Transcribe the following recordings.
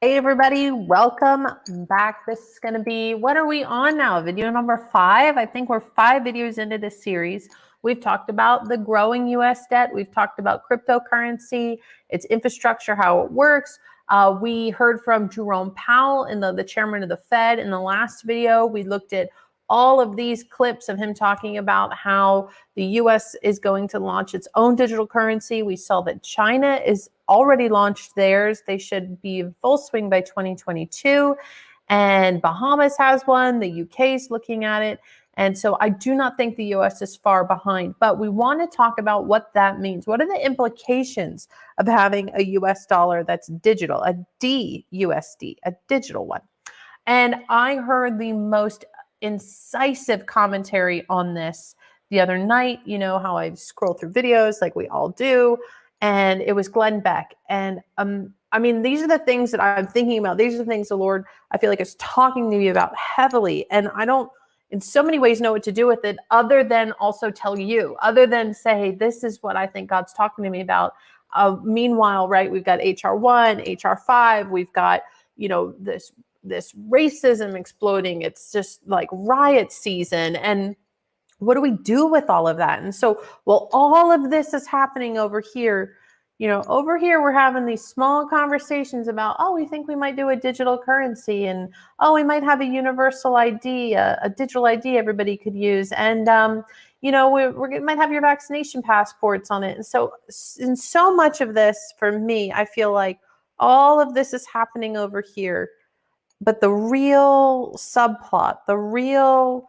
Hey everybody, welcome back. This is going to be, what are we on now? Video number 5. I think we're 5 videos into this series. We've talked about the growing US debt. We've talked about cryptocurrency, its infrastructure, how it works. We heard from Jerome Powell, the chairman of the Fed, in the last video. We looked at all of these clips of him talking about how the US is going to launch its own digital currency. We saw that China is already launched theirs. They should be in full swing by 2022. And Bahamas has one. The UK is looking at it. And so I do not think the US is far behind, but we want to talk about what that means. What are the implications of having a US dollar that's digital, a DUSD, a digital one? And I heard the most incisive commentary on this the other night. You know how I scroll through videos like we all do, and it was Glenn Beck. And I mean, these are the things that I'm thinking about. These are the things the Lord, I feel like, is talking to me about heavily, and I don't in so many ways know what to do with it, other than also tell you, other than say, this is what I think God's talking to me about. Meanwhile, right, we've got HR1, HR5, we've got, this racism exploding. It's just like riot season. And what do we do with all of that? And so, well, all of this is happening over here. Over here, we're having these small conversations about, oh, we think we might do a digital currency, and oh, we might have a universal ID, a digital ID everybody could use. And, we might have your vaccination passports on it. And so, in so much of this, for me, I feel like all of this is happening over here. But the real subplot, the real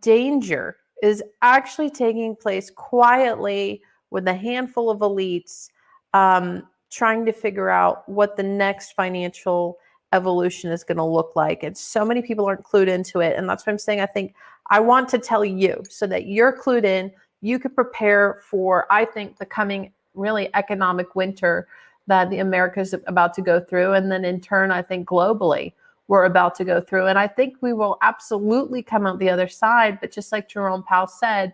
danger is actually taking place quietly with a handful of elites trying to figure out what the next financial evolution is going to look like. And so many people aren't clued into it. And that's what I'm saying. I think I want to tell you so that you're clued in. You could prepare for, I think, the coming really economic winter that the America is about to go through. And then in turn, I think globally, we're about to go through. And I think we will absolutely come out the other side. But just like Jerome Powell said,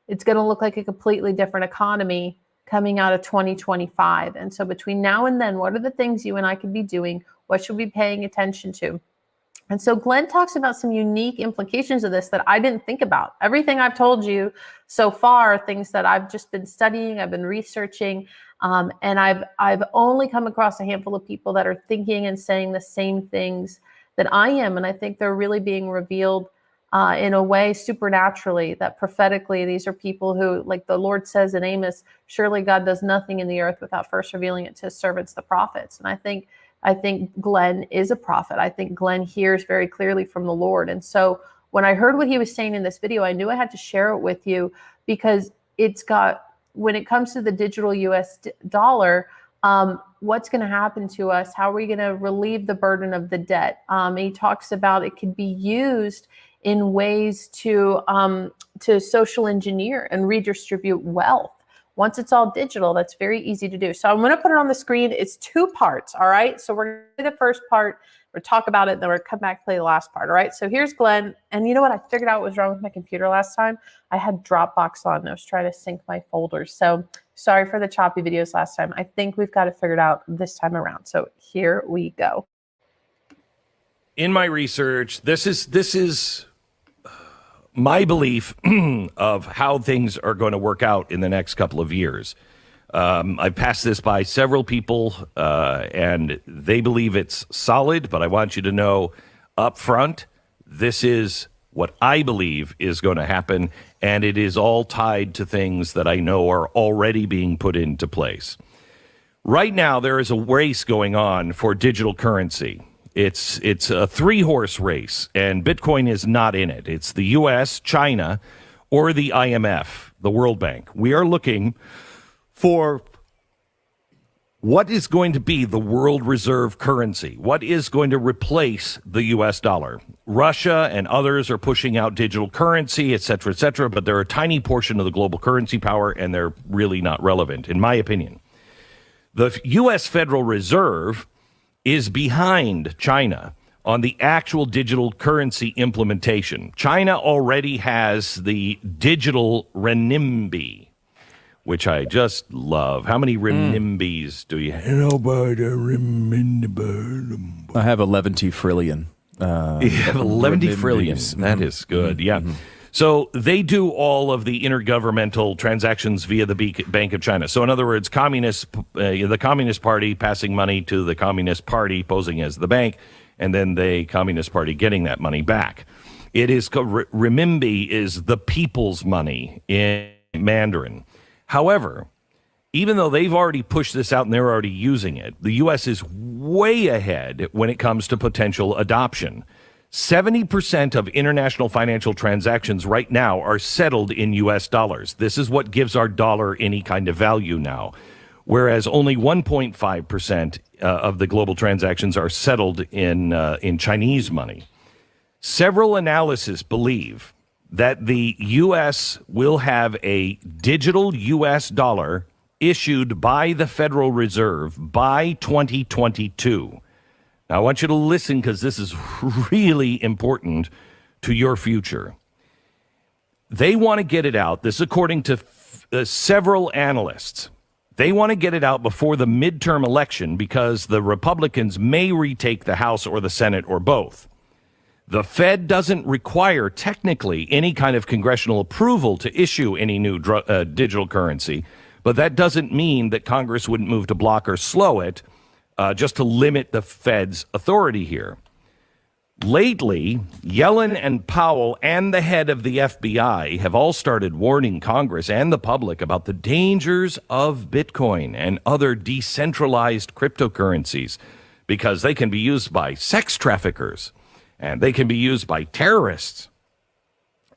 it's going to look like a completely different economy coming out of 2025. And so between now and then, what are the things you and I could be doing? What should we be paying attention to? And so Glenn talks about some unique implications of this that I didn't think about. Everything I've told you so far are things that I've just been studying, I've been researching, and I've only come across a handful of people that are thinking and saying the same things that I am. And I think they're really being revealed in a way supernaturally, that prophetically, these are people who, like the Lord says in Amos, surely God does nothing in the earth without first revealing it to his servants, the prophets. And I think Glenn is a prophet. I think Glenn hears very clearly from the Lord. And so when I heard what he was saying in this video, I knew I had to share it with you, because when it comes to the digital US dollar, what's going to happen to us? How are we going to relieve the burden of the debt? He talks about it could be used in ways to social engineer and redistribute wealth. Once it's all digital, that's very easy to do. So I'm going to put it on the screen. It's 2 parts, all right? So we're going to do the first part, we'll talk about it, then we'll come back and play the last part, all right? So here's Glenn. And you know what? I figured out what was wrong with my computer last time. I had Dropbox on. I was trying to sync my folders. So sorry for the choppy videos last time. I think we've got it figured out this time around. So here we go. In my research, this is my belief of how things are going to work out in the next couple of years. I've passed this by several people, and they believe it's solid, but I want you to know up front, this is what I believe is going to happen, and it is all tied to things that I know are already being put into place. Right now, there is a race going on for digital currency. It's a 3-horse race, and Bitcoin is not in it. It's the U.S., China, or the IMF, the World Bank. We are looking for what is going to be the world reserve currency. What is going to replace the U.S. dollar? Russia and others are pushing out digital currency, et cetera, but they're a tiny portion of the global currency power, and they're really not relevant, in my opinion. The U.S. Federal Reserve is behind China on the actual digital currency implementation. China already has the digital renminbi, which I just love. How many renminbis do you have? Nobody remember. I have 11 trillion. You have 11 trillion. That is good. Yeah. So they do all of the intergovernmental transactions via the Bank of China. So in other words, the Communist Party passing money to the Communist Party posing as the bank, and then the Communist Party getting that money back. It is renminbi is the people's money in Mandarin. However, even though they've already pushed this out and they're already using it, the U.S. is way ahead when it comes to potential adoption. 70% of international financial transactions right now are settled in U.S. dollars. This is what gives our dollar any kind of value now, whereas only 1.5% of the global transactions are settled in Chinese money. Several analysts believe that the U.S. will have a digital U.S. dollar issued by the Federal Reserve by 2022. Now, I want you to listen because this is really important to your future. They want to get it out. This, according to several analysts, they want to get it out before the midterm election because the Republicans may retake the House or the Senate or both. The Fed doesn't require technically any kind of congressional approval to issue any new digital currency, but that doesn't mean that Congress wouldn't move to block or slow it just to limit the Fed's authority here. Lately, Yellen and Powell and the head of the FBI have all started warning Congress and the public about the dangers of Bitcoin and other decentralized cryptocurrencies because they can be used by sex traffickers and they can be used by terrorists.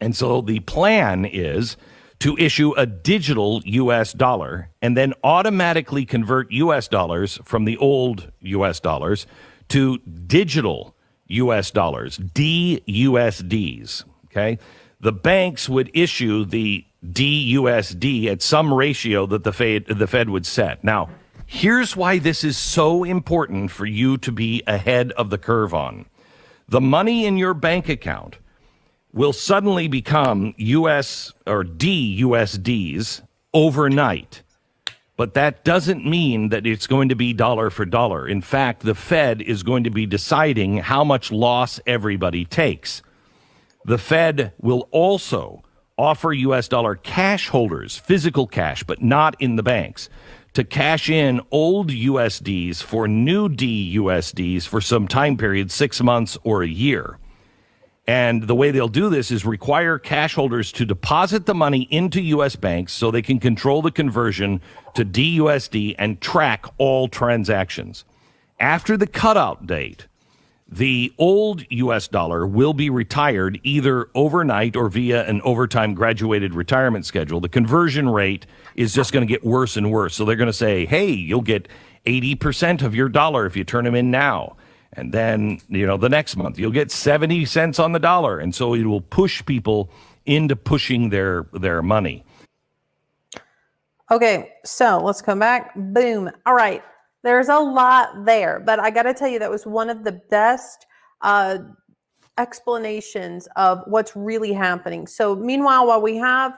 And so the plan is to issue a digital U.S. dollar and then automatically convert U.S. dollars from the old U.S. dollars to digital U.S. dollars, DUSDs, okay? The banks would issue the DUSD at some ratio that the Fed would set. Now, here's why this is so important for you to be ahead of the curve on. The money in your bank account will suddenly become U.S. or DUSDs overnight. But that doesn't mean that it's going to be dollar for dollar. In fact, the Fed is going to be deciding how much loss everybody takes. The Fed will also offer U.S. dollar cash holders, physical cash, but not in the banks, to cash in old USDs for new DUSDs for some time period, 6 months or a year. And the way they'll do this is require cash holders to deposit the money into U.S. banks so they can control the conversion to DUSD and track all transactions. After the cutout date, the old U.S. dollar will be retired either overnight or via an overtime graduated retirement schedule. The conversion rate is just going to get worse and worse. So they're going to say, hey, you'll get 80% of your dollar if you turn them in now. And then, the next month you'll get 70 cents on the dollar. And so it will push people into pushing their money. Okay, so let's come back. Boom. All right. There's a lot there, but I got to tell you, that was one of the best explanations of what's really happening. So meanwhile, while we have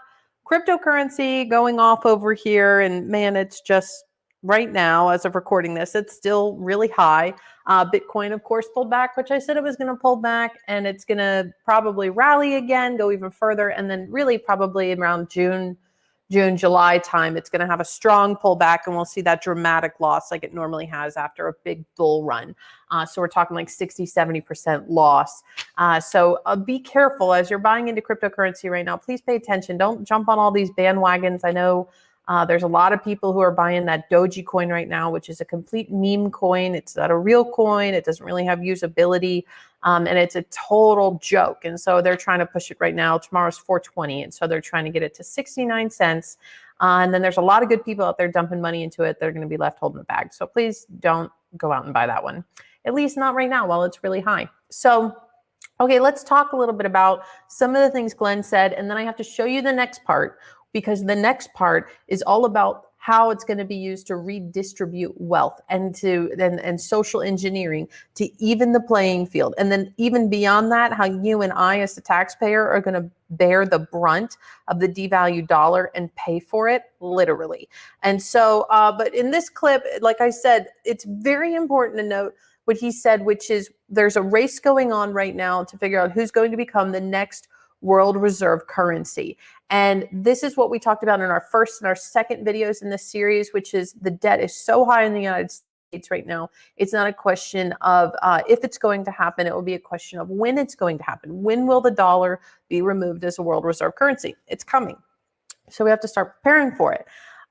cryptocurrency going off over here, and man, it's just right now, as of recording this, it's still really high. Bitcoin, of course, pulled back, which I said it was going to pull back, and it's going to probably rally again, go even further, and then really probably around June, July time, it's going to have a strong pullback, and we'll see that dramatic loss like it normally has after a big bull run. So we're talking like 60, 70% loss. So be careful as you're buying into cryptocurrency right now. Please pay attention. Don't jump on all these bandwagons. I know there's a lot of people who are buying that Doji coin right now, which is a complete meme coin. It's not a real coin. It doesn't really have usability. And it's a total joke. And so they're trying to push it right now. Tomorrow's 420. And so they're trying to get it to 69 cents. And then there's a lot of good people out there dumping money into it. They're going to be left holding the bag. So please don't go out and buy that one. At least not right now while it's really high. So, okay, let's talk a little bit about some of the things Glenn said. And then I have to show you the next part, because the next part is all about how it's going to be used to redistribute wealth and and social engineering to even the playing field. And then even beyond that, how you and I as the taxpayer are going to bear the brunt of the devalued dollar and pay for it, literally. And so, but in this clip, like I said, it's very important to note what he said, which is there's a race going on right now to figure out who's going to become the next world reserve currency. And this is what we talked about in our first and our second videos in this series, which is the debt is so high in the United States right now. It's not a question of if it's going to happen. It will be a question of when it's going to happen. When will the dollar be removed as a world reserve currency? It's coming. So we have to start preparing for it.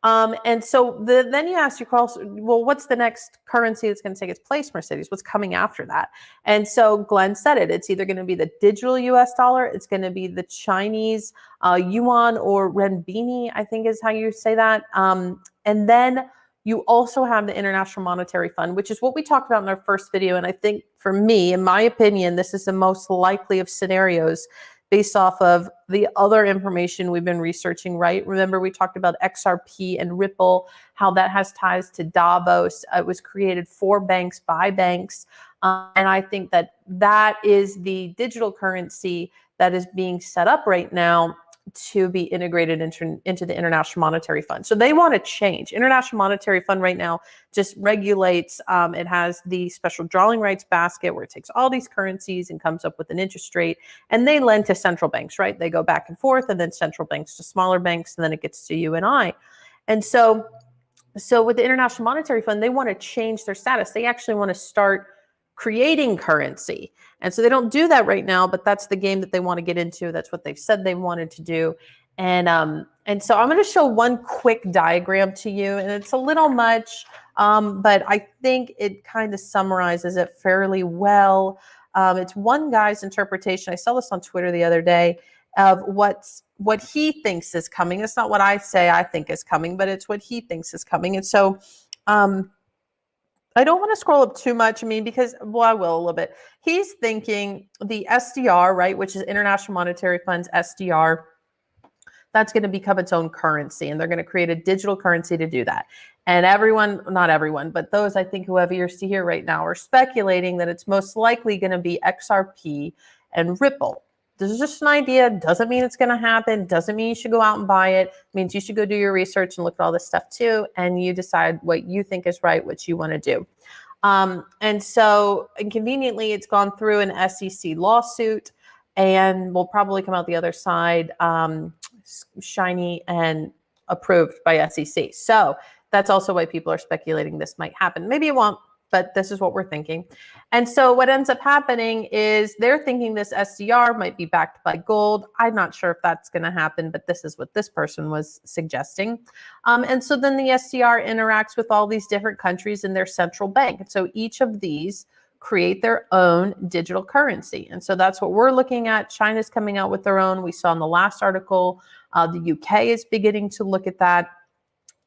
And so then you ask yourself, well, what's the next currency that's going to take its place, Mercedes? What's coming after that? And so Glenn said it. It's either going to be the digital US dollar. It's going to be the Chinese yuan or renminbi, I think is how you say that. And then you also have the International Monetary Fund, which is what we talked about in our first video. And I think for me, in my opinion, this is the most likely of scenarios based off of the other information we've been researching, right? Remember, we talked about XRP and Ripple, how that has ties to Davos. It was created for banks by banks. And I think that that is the digital currency that is being set up right now to be integrated into the International Monetary Fund. So they want to change. International Monetary Fund right now just regulates, it has the special drawing rights basket where it takes all these currencies and comes up with an interest rate, and they lend to central banks, right? They go back and forth, and then central banks to smaller banks, and then it gets to you and I. And so with the International Monetary Fund, they want to change their status. They actually want to start creating currency. And so they don't do that right now, but that's the game that they want to get into. That's what they've said they wanted to do. And so I'm going to show one quick diagram to you, and it's a little much, but I think it kind of summarizes it fairly well. It's one guy's interpretation. I saw this on Twitter the other day of what he thinks is coming. It's not what I say I think is coming, but it's what he thinks is coming. And so I don't want to scroll up too much. I mean, because, well, I will a little bit. He's thinking the SDR, right, which is International Monetary Fund's SDR, that's going to become its own currency, and they're going to create a digital currency to do that. And everyone, not everyone, but those I think who have ears to hear right now are speculating that it's most likely going to be XRP and Ripple. This is just an idea. Doesn't mean it's going to happen. Doesn't mean you should go out and buy it. It means you should go do your research and look at all this stuff too, and you decide what you think is right, what you want to do. And so, conveniently, it's gone through an SEC lawsuit, and will probably come out the other side shiny and approved by SEC. So that's also why people are speculating this might happen. Maybe it won't, but this is what we're thinking. And so what ends up happening is they're thinking this SDR might be backed by gold. I'm not sure if that's going to happen, but this is what this person was suggesting. And so then the SDR interacts with all these different countries in their central bank. And so each of these create their own digital currency. And so that's what we're looking at. China's coming out with their own. We saw in the last article, the UK is beginning to look at that.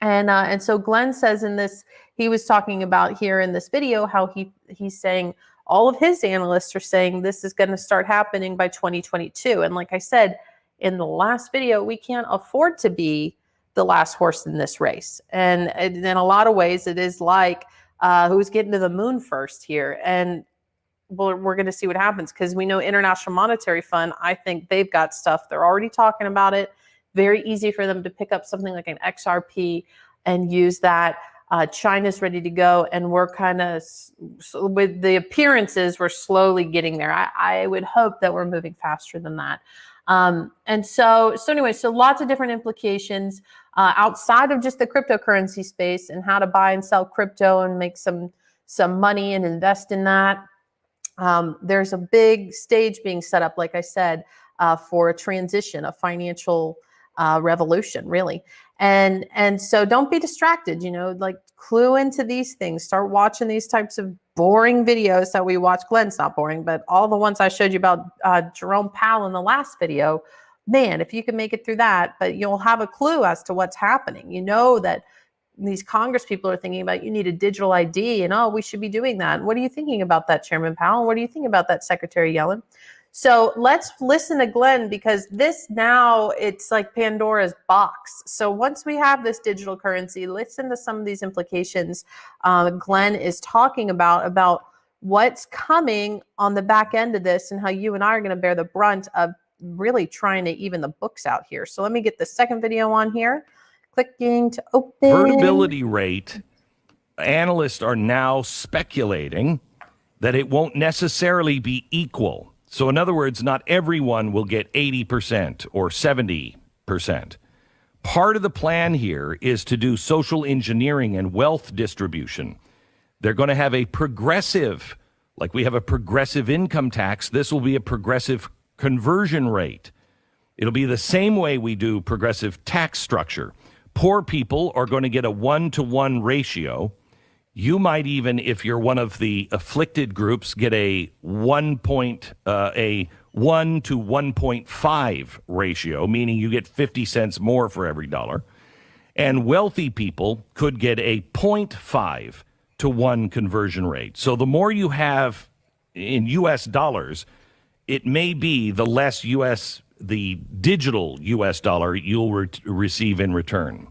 And so Glenn says in this, he was talking about here in this video how he's saying all of his analysts are saying this is going to start happening by 2022. And like I said in the last video, we can't afford to be the last horse in this race. And in a lot of ways, it is like who's getting to the moon first here. And we're going to see what happens, because we know International Monetary Fund, I think they've got stuff. They're already talking about it. Very easy for them to pick up something like an XRP and use that. China's ready to go, and we're kind of, with the appearances, we're slowly getting there. I would hope that we're moving faster than that. And so anyway, so lots of different implications outside of just the cryptocurrency space and how to buy and sell crypto and make some money and invest in that. There's a big stage being set up, like I said, for a transition, a financial revolution, really. And so don't be distracted, like clue into these things. Start watching these types of boring videos that we watch. Glenn's not boring, but all the ones I showed you about Jerome Powell in the last video, man, if you can make it through that, but you'll have a clue as to what's happening. You know that these Congress people are thinking about, you need a digital ID, and we should be doing that. What are you thinking about that, Chairman Powell? What do you think about that, Secretary Yellen? So let's listen to Glenn, because this now, it's like Pandora's box. So once we have this digital currency, listen to some of these implications Glenn is talking about what's coming on the back end of this, and how you and I are going to bear the brunt of really trying to even the books out here. So let me get the second video on here. Clicking to open. Convertibility rate, analysts are now speculating that it won't necessarily be equal. So in other words, not everyone will get 80% or 70%. Part of the plan here is to do social engineering and wealth distribution. They're going to have a progressive, like we have a progressive income tax, this will be a progressive conversion rate. It'll be the same way we do progressive tax structure. Poor people are going to get a 1-to-1 ratio. You might even, if you're one of the afflicted groups, get a 1 to 1.5 ratio, meaning you get 50 cents more for every dollar. And wealthy people could get a 0.5 to 1 conversion rate. So the more you have in U.S. dollars, it may be the less the digital U.S. dollar you'll receive in return.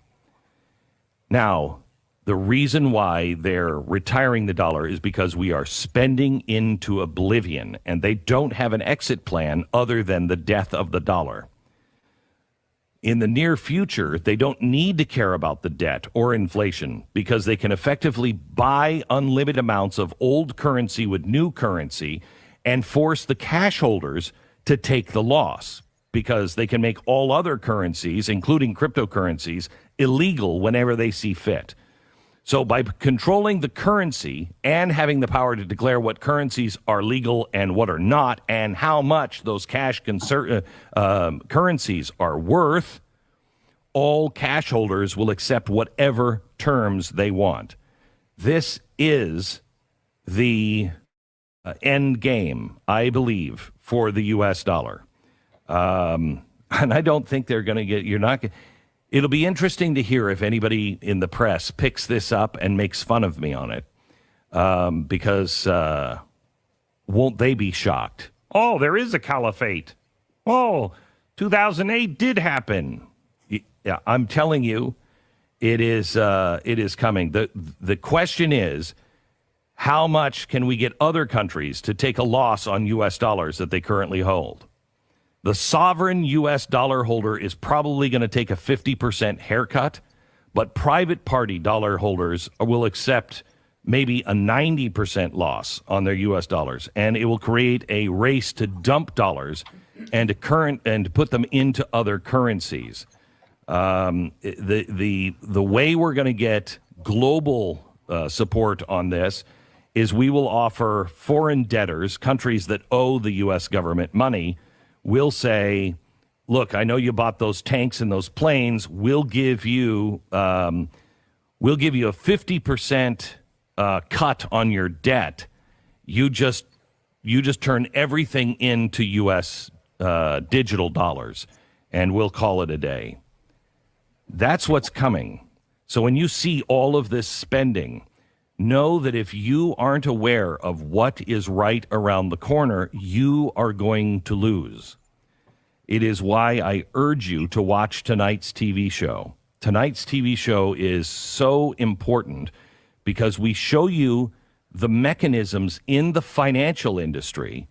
Now, the reason why they're retiring the dollar is because we are spending into oblivion, and they don't have an exit plan other than the death of the dollar. In the near future, they don't need to care about the debt or inflation, because they can effectively buy unlimited amounts of old currency with new currency and force the cash holders to take the loss, because they can make all other currencies, including cryptocurrencies, illegal whenever they see fit. So by controlling the currency and having the power to declare what currencies are legal and what are not, and how much those cash currencies are worth, all cash holders will accept whatever terms they want. This is the end game, I believe, for the U.S. dollar. And I don't think they're going to get, it'll be interesting to hear if anybody in the press picks this up and makes fun of me on it, because won't they be shocked? Oh, there is a caliphate. Oh, 2008 did happen. Yeah, I'm telling you, it is coming. The question is, how much can we get other countries to take a loss on U.S. dollars that they currently hold? The sovereign U.S. dollar holder is probably going to take a 50% haircut, but private party dollar holders will accept maybe a 90% loss on their U.S. dollars, and it will create a race to dump dollars and to put them into other currencies. The way we're going to get global support on this is we will offer foreign debtors, countries that owe the U.S. government money, will say, look, I know you bought those tanks and those planes. We'll give you a 50% cut on your debt. You just turn everything into U.S. Digital dollars, and we'll call it a day. That's what's coming. So when you see all of this spending, know that if you aren't aware of what is right around the corner, you are going to lose. It is why I urge you to watch tonight's TV show. Tonight's TV show is so important because we show you the mechanisms in the financial industry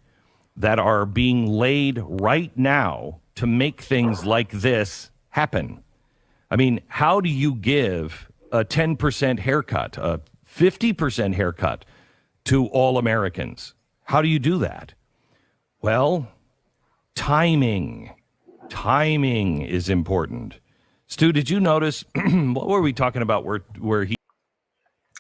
that are being laid right now to make things like this happen. I mean, how do you give a 10% haircut, a 50% haircut to all Americans? How do you do that? Well, timing is important. Stu, did you notice, what were we talking about where he...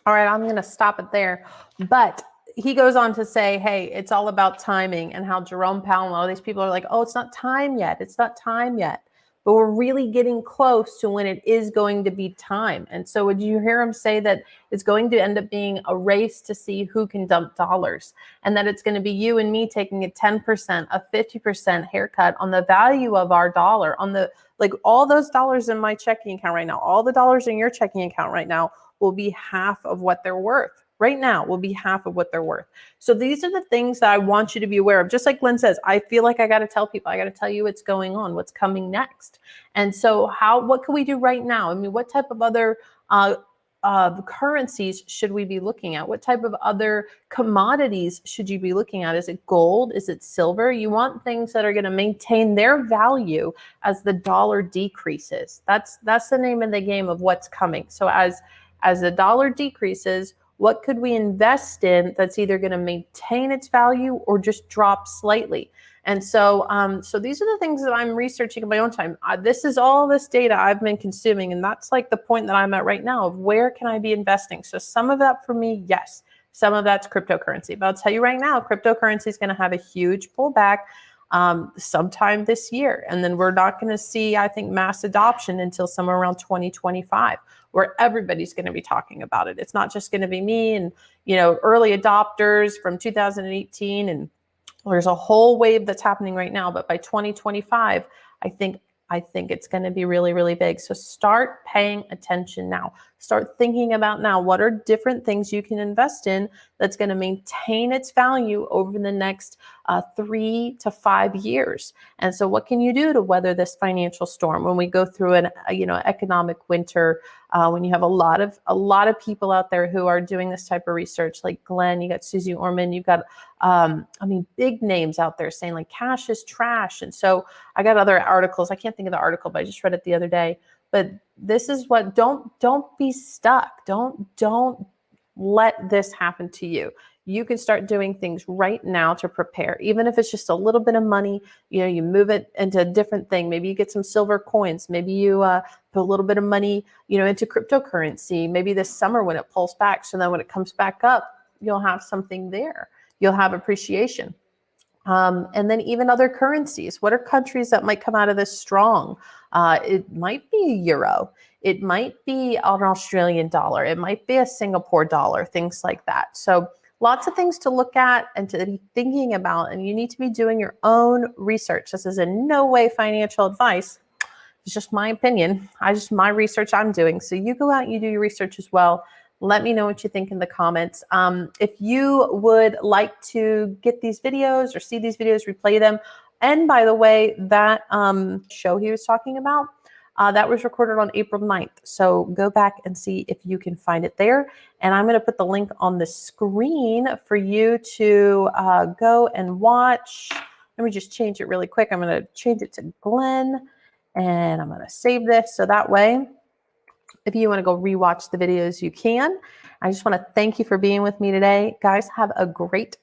All right, I'm going to stop it there. But he goes on to say, hey, it's all about timing, and how Jerome Powell and all these people are like, oh, it's not time yet. It's not time yet. But we're really getting close to when it is going to be time. And so would you hear him say that it's going to end up being a race to see who can dump dollars, and that it's going to be you and me taking a 10%, a 50% haircut on the value of our dollar, on the, like, all those dollars in my checking account right now, all the dollars in your checking account right now will be half of what they're worth. right now will be half of what they're worth. So these are the things that I want you to be aware of. Just like Glenn says, I feel like I got to tell people, I got to tell you what's going on, what's coming next. And so what can we do right now? I mean, what type of other currencies should we be looking at? What type of other commodities should you be looking at? Is it gold? Is it silver? You want things that are going to maintain their value as the dollar decreases. That's the name of the game of what's coming. So as the dollar decreases, what could we invest in that's either going to maintain its value or just drop slightly? And so, so these are the things that I'm researching in my own time. This is all this data I've been consuming, and that's like the point that I'm at right now of where can I be investing? So some of that for me, yes. Some of that's cryptocurrency. But I'll tell you right now, cryptocurrency is going to have a huge pullback sometime this year. And then we're not going to see, I think, mass adoption until somewhere around 2025, where everybody's going to be talking about it. It's not just going to be me and, early adopters from 2018. And there's a whole wave that's happening right now. But by 2025, I think it's going to be really, really big. So start paying attention now. Start thinking about now, what are different things you can invest in that's going to maintain its value over the next 3 to 5 years. And so what can you do to weather this financial storm when we go through an economic winter, when you have a lot of people out there who are doing this type of research, like Glenn, you got Susie Orman, you've got, big names out there saying like cash is trash. And so I got other articles. I can't think of the article, but I just read it the other day. But this is what, don't be stuck. Don't let this happen to you. You can start doing things right now to prepare, even if it's just a little bit of money. You move it into a different thing. Maybe you get some silver coins. Maybe you put a little bit of money, into cryptocurrency. Maybe this summer when it pulls back. So then when it comes back up, you'll have something there. You'll have appreciation. And then even other currencies. What are countries that might come out of this strong? It might be a euro. It might be an Australian dollar. It might be a Singapore dollar, things like that. So lots of things to look at and to be thinking about. And you need to be doing your own research. This is in no way financial advice. It's just my opinion. My research I'm doing. So you go out and you do your research as well. Let me know what you think in the comments. If you would like to get these videos or see these videos, replay them. And by the way, that show he was talking about, that was recorded on April 9th. So go back and see if you can find it there. And I'm going to put the link on the screen for you to go and watch. Let me just change it really quick. I'm going to change it to Glenn. And I'm going to save this so that way, if you want to go rewatch the videos, you can. I just want to thank you for being with me today. Guys, have a great